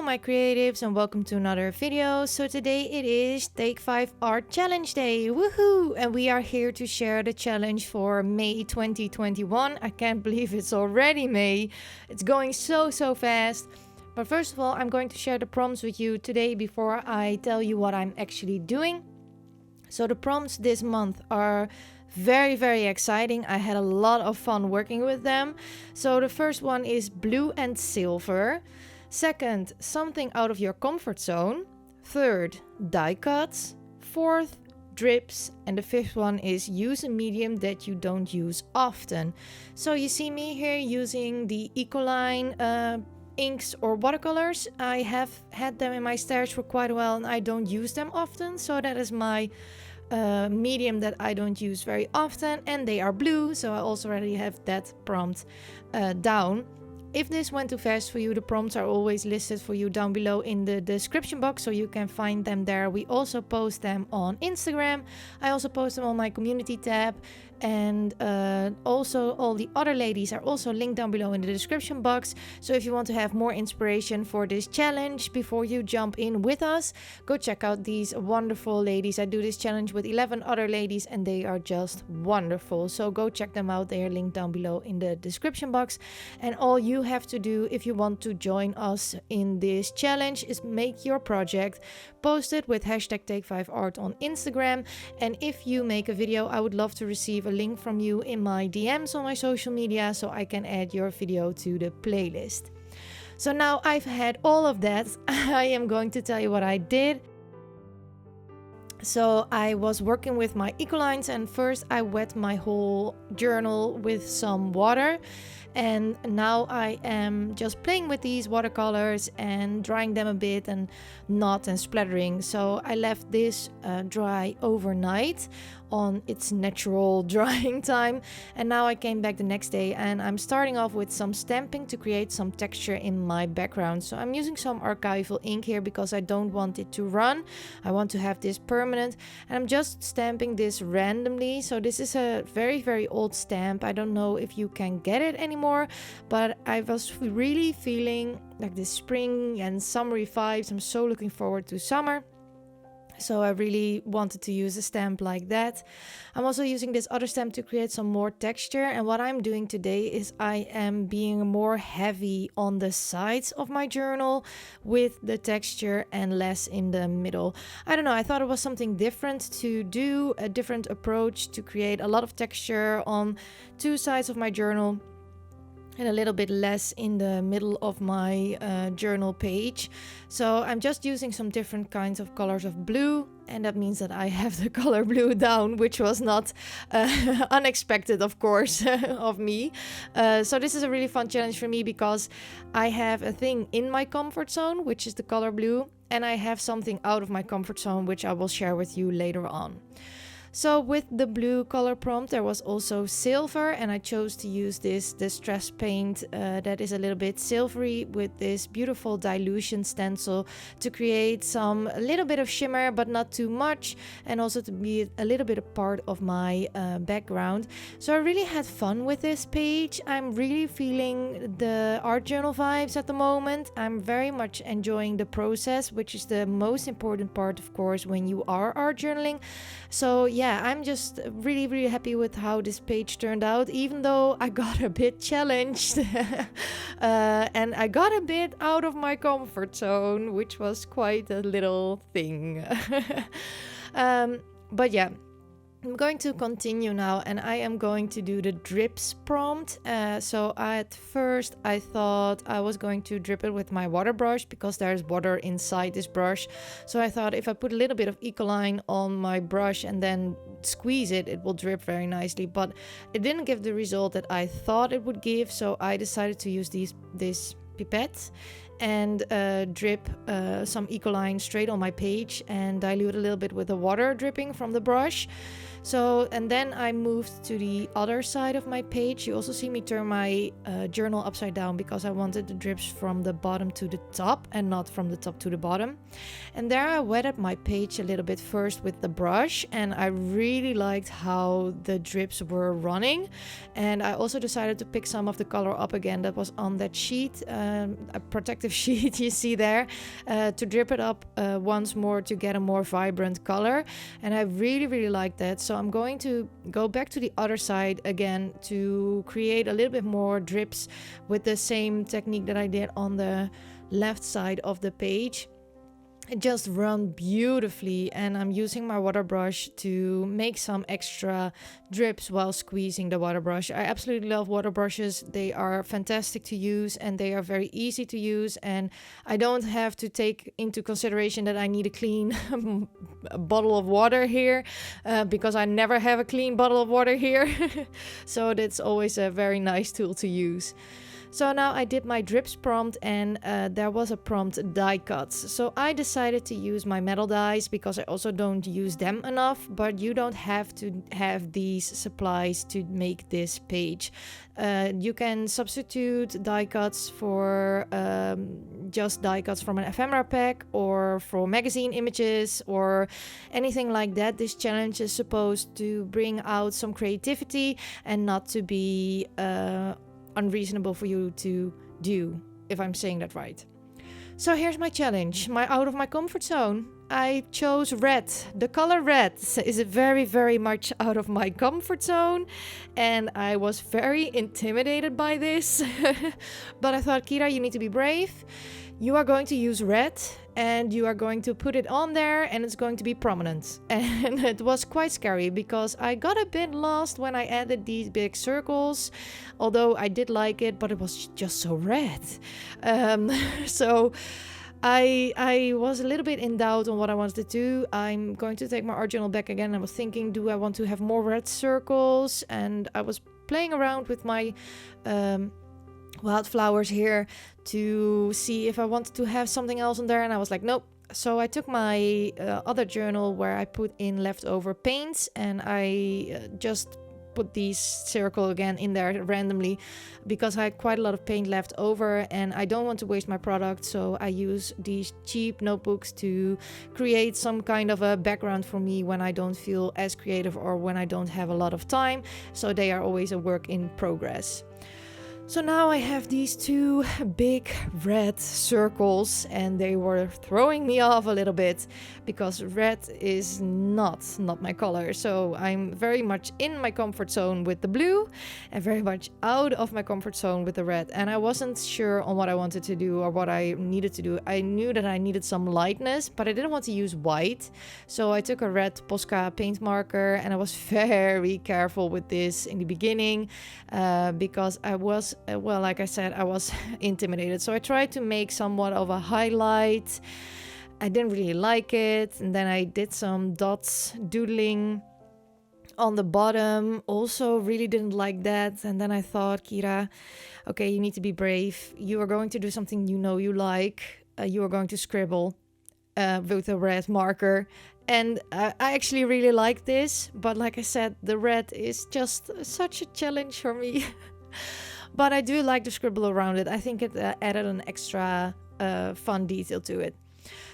my creatives, and welcome to another video. So today it is Take 5 Art Challenge Day, woohoo! And we are here to share the challenge for May 2021. I can't believe it's already May. It's going so fast. But first of all, I'm going to share the prompts with you today before I tell you what I'm actually doing. So the prompts this month are very exciting. I had a lot of fun working with them. So the first one is blue and silver. Second, something out of your comfort zone. Third, die cuts. Fourth, drips. And the fifth one is use a medium that you don't use often. So you see me here using the Ecoline inks or watercolors. I have had them in my stash for quite a while and I don't use them often. So that is my medium that I don't use very often, and they are blue, so I also already have that prompt down. If this went too fast for you, the prompts are always listed for you down below in the description box, so you can find them there. We also post them on Instagram. I also post them on my community tab, and also all the other ladies are also linked down below in the description box. So if you want to have more inspiration for this challenge before you jump in with us, go check out these wonderful ladies. I do this challenge with 11 other ladies and they are just wonderful, so go check them out. They are linked down below in the description box. And all you have to do if you want to join us in this challenge is make your project, post it with hashtag Take5Art on Instagram, and if you make a video, I would love to receive a link from you in my DMs on my social media so I can add your video to the playlist. So now I've had all of that, I am going to tell you what I did. So I was working with my Ecolines, and first I wet my whole journal with some water, and now I am just playing with these watercolors and drying them a bit and not and splattering. So I left this dry overnight on its natural drying time, and now I came back the next day and I'm starting off with some stamping to create some texture in my background. So I'm using some archival ink here because I don't want it to run. I want to have this permanent, and I'm just stamping this randomly. So this is a very old stamp. I don't know if you can get it anymore, but I was really feeling like this spring and summery vibes. I'm so looking forward to summer. So I really wanted to use a stamp like that. I'm also using this other stamp to create some more texture. And what I'm doing today is I am being more heavy on the sides of my journal with the texture and less in the middle. I don't know, I thought it was something different to do, a different approach to create a lot of texture on two sides of my journal and a little bit less in the middle of my journal page. So I'm just using some different kinds of colors of blue, and that means that I have the color blue down, which was not unexpected, of course, of me. So this is a really fun challenge for me because I have a thing in my comfort zone, which is the color blue, and I have something out of my comfort zone, which I will share with you later on. So with the blue color prompt there was also silver, and I chose to use this distress paint that is a little bit silvery with this beautiful dilution stencil to create a little bit of shimmer but not too much, and also to be a little bit a part of my background. So I really had fun with this page. I'm really feeling the art journal vibes at the moment. I'm very much enjoying the process, which is the most important part, of course, when you are art journaling. So yeah, I'm just really happy with how this page turned out, even though I got a bit challenged and I got a bit out of my comfort zone, which was quite a little thing. But yeah, I'm going to continue now, and I am going to do the drips prompt. So at first I thought I was going to drip it with my water brush because there's water inside this brush. So I thought if I put a little bit of Ecoline on my brush and then squeeze it, it will drip very nicely. But it didn't give the result that I thought it would give, so I decided to use this pipette and drip some Ecoline straight on my page and dilute a little bit with the water dripping from the brush. So, and then I moved to the other side of my page. You also see me turn my journal upside down because I wanted the drips from the bottom to the top and not from the top to the bottom. And there I wetted my page a little bit first with the brush, and I really liked how the drips were running. And I also decided to pick some of the color up again that was on that sheet, a protective sheet you see there, to drip it up once more to get a more vibrant color. And I really liked that. So I'm going to go back to the other side again to create a little bit more drips with the same technique that I did on the left side of the page. It just run beautifully, and I'm using my water brush to make some extra drips while squeezing the water brush. I absolutely love water brushes. They are fantastic to use and they are very easy to use, and I don't have to take into consideration that I need a clean bottle of water here because I never have a clean bottle of water here. So that's always a very nice tool to use. So now I did my drips prompt, and there was a prompt die cuts. So I decided to use my metal dies because I also don't use them enough, but you don't have to have these supplies to make this page. You can substitute die cuts for just die cuts from an ephemera pack or for magazine images or anything like that. This challenge is supposed to bring out some creativity and not to be unreasonable for you to do, if I'm saying that right. So here's my challenge, out of my comfort zone. I chose red. The color red is very much out of my comfort zone, and I was very intimidated by this. But I thought, Kyra, you need to be brave. You are going to use red and you are going to put it on there and it's going to be prominent. And it was quite scary because I got a bit lost when I added these big circles, although I did like it, but it was just so red. So I was a little bit in doubt on what I wanted to do. I'm going to take my art journal back again. I was thinking, do I want to have more red circles? And I was playing around with my wildflowers here to see if I wanted to have something else on there, and I was like, nope. So I took my other journal where I put in leftover paints, and I just put these circle again in there randomly because I had quite a lot of paint left over and I don't want to waste my product. So I use these cheap notebooks to create some kind of a background for me when I don't feel as creative or when I don't have a lot of time. So they are always a work in progress. So now I have these two big red circles and they were throwing me off a little bit because red is not my color. So I'm very much in my comfort zone with the blue and very much out of my comfort zone with the red. And I wasn't sure on what I wanted to do or what I needed to do. I knew that I needed some lightness, but I didn't want to use white. So I took a red Posca paint marker and I was very careful with this in the beginning because I was like I said, I was intimidated. So I tried to make somewhat of a highlight. I didn't really like it. And then I did some dots doodling on the bottom. Also really didn't like that. And then I thought, Kyra, okay, you need to be brave. You are going to do something you know you like. You are going to scribble with a red marker. And I actually really like this. But like I said, the red is just such a challenge for me. But I do like the scribble around it. I think it added an extra fun detail to it.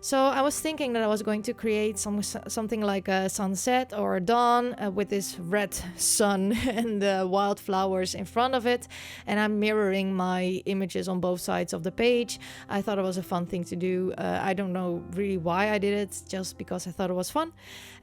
So I was thinking that I was going to create something like a sunset or a dawn with this red sun and the wildflowers in front of it. And I'm mirroring my images on both sides of the page. I thought it was a fun thing to do. I don't know really why I did it, just because I thought it was fun.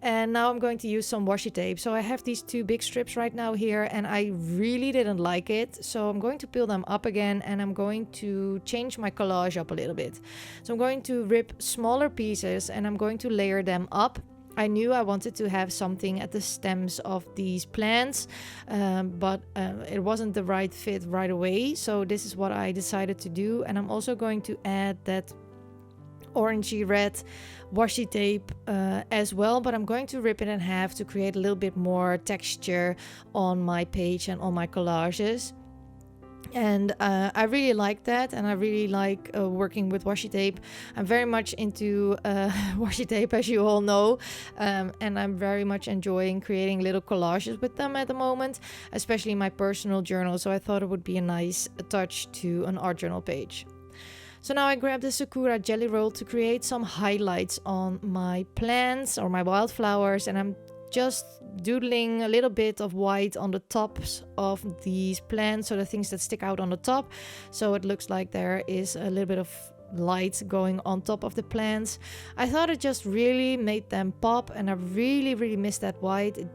And now I'm going to use some washi tape. So I have these two big strips right now here and I really didn't like it. So I'm going to peel them up again and I'm going to change my collage up a little bit. So I'm going to rip smaller pieces and I'm going to layer them up. I knew I wanted to have something at the stems of these plants, but it wasn't the right fit right away. So this is what I decided to do. And I'm also going to add that orangey red washi tape as well, but I'm going to rip it in half to create a little bit more texture on my page and on my collages. And I really like that, and I really like working with washi tape. I'm very much into washi tape, as you all know, and I'm very much enjoying creating little collages with them at the moment, especially my personal journal. So I thought it would be a nice touch to an art journal page. So now I grabbed the Sakura jelly roll to create some highlights on my plants or my wildflowers, and I'm just doodling a little bit of white on the tops of these plants, so the things that stick out on the top, so it looks like there is a little bit of light going on top of the plants. I thought it just really made them pop, and I really missed that white. It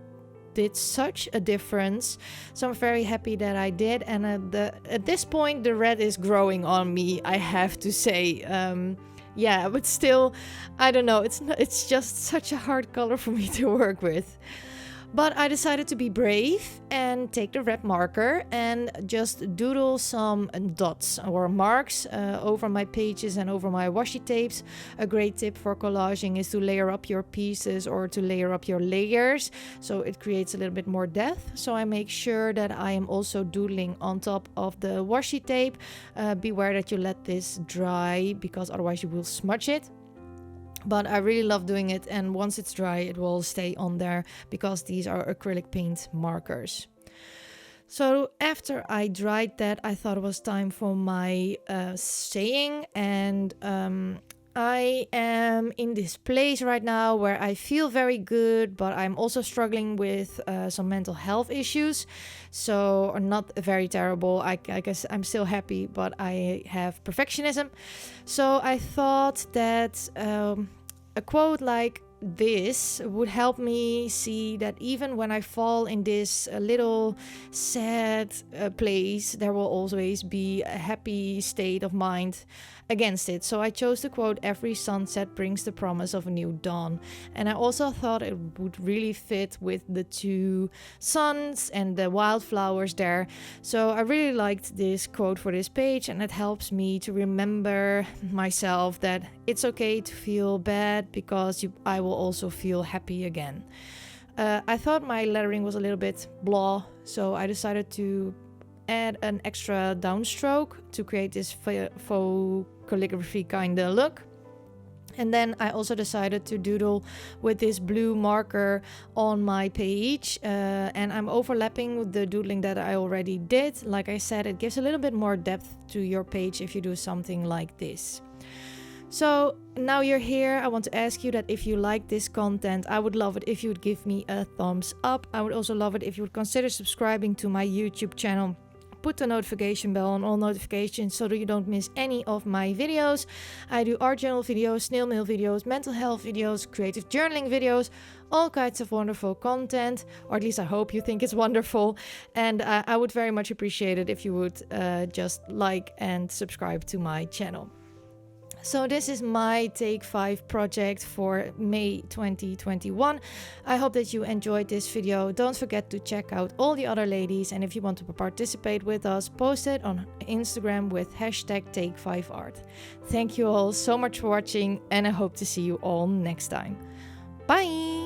did such a difference, so I'm very happy that I did. And at this point the red is growing on me, I have to say. Yeah, but still, I don't know, it's just such a hard color for me to work with. But I decided to be brave and take the red marker and just doodle some dots or marks over my pages and over my washi tapes. A great tip for collaging is to layer up your pieces or to layer up your layers, so it creates a little bit more depth. So I make sure that I am also doodling on top of the washi tape. Beware that you let this dry, because otherwise you will smudge it. But I really love doing it, and once it's dry it will stay on there because these are acrylic paint markers. So after I dried that, I thought it was time for my saying, and I am in this place right now where I feel very good, but I'm also struggling with some mental health issues. So not very terrible. I guess I'm still happy, but I have perfectionism. So I thought that a quote like this would help me see that even when I fall in this little sad place, there will always be a happy state of mind against it. So I chose the quote, "Every sunset brings the promise of a new dawn." And I also thought it would really fit with the two suns and the wildflowers there. So I really liked this quote for this page, and it helps me to remember myself that it's okay to feel bad, because I will also feel happy again. I thought my lettering was a little bit blah, so I decided to add an extra downstroke to create this faux calligraphy kind of look. And then I also decided to doodle with this blue marker on my page, and I'm overlapping the doodling that I already did. Like I said, it gives a little bit more depth to your page if you do something like this. So now you're here, I want to ask you that if you like this content, I would love it if you would give me a thumbs up. I would also love it if you would consider subscribing to my YouTube channel. Put the notification bell on all notifications so that you don't miss any of my videos. I do art journal videos, snail mail videos, mental health videos, creative journaling videos, all kinds of wonderful content, or at least I hope you think it's wonderful. And I would very much appreciate it if you would just like and subscribe to my channel. So this is my Take 5 project for May 2021. I hope that you enjoyed this video. Don't forget to check out all the other ladies, and if you want to participate with us, post it on Instagram with #Take5Art. Thank you all so much for watching, and I hope to see you all next time. Bye!